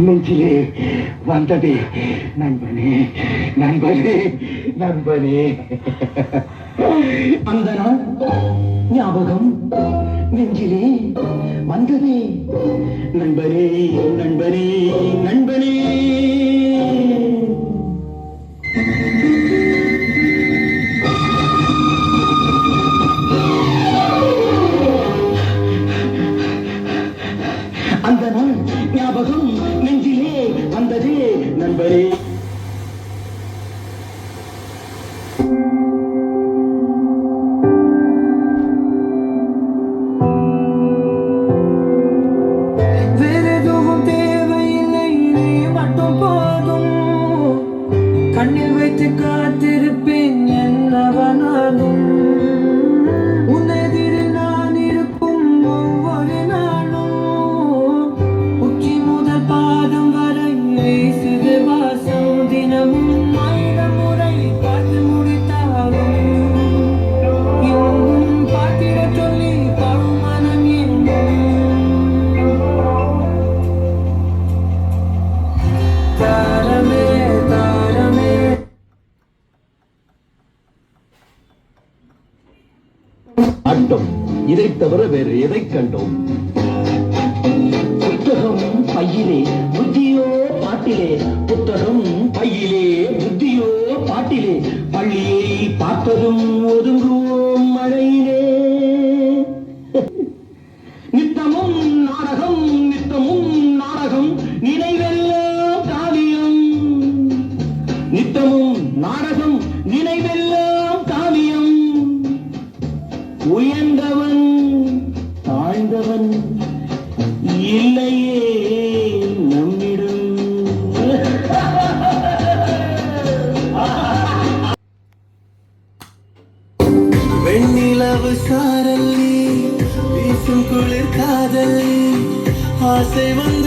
நெஞ்சிலே வந்ததே நண்பனே நண்பனே நண்பனே. அந்த நாள் ஞாபகம் நெஞ்சிலே வந்ததே நண்பனே நண்பனே நண்பனே. அந்த நாள் ஞாபகம் நெஞ்சிலே வந்ததே நண்பரே. வேறெதுவும் தேவையில்லை, நீ மட்டும் போதும். கண்ணில் வைத்து காத்திருப்பேன் என்னவனாலும். உன்னெதிரில் நான் இருக்கும் ஒவ்வொரு நாளும். உச்சி முதல் பாதம் வரை வீசுது வாசம். தினமும் 1000 முறை பார்த்து முடித்தாலும் இன்னும் பார்த்திட சொல்லி பழுமனம் என்னும். தாரமே தாரமே. அண்டம் இதை தவிர வேறு எதை கண்டோம்? புத்தகம் பையிலே புத்தியோ பாட்டிலே. புத்தகம் பையிலே புத்தியோ பாட்டிலே. பள்ளியை பார்த்ததும் ஒதுங்குவோம் மழையிலே. நித்தமும் நாடகம் நித்தமும் நாடகம் நினைவெல்லாம் காவியம். நித்தமும் நாடகம் நினைவெல்லாம் காவியம். உயர்ந்தவன் தாழ்ந்தவன் இல்லையே நம்மிடம். வெண்ணிலவு சாரல்லி வீசும் குளிர் காதல் ஆசை வந்து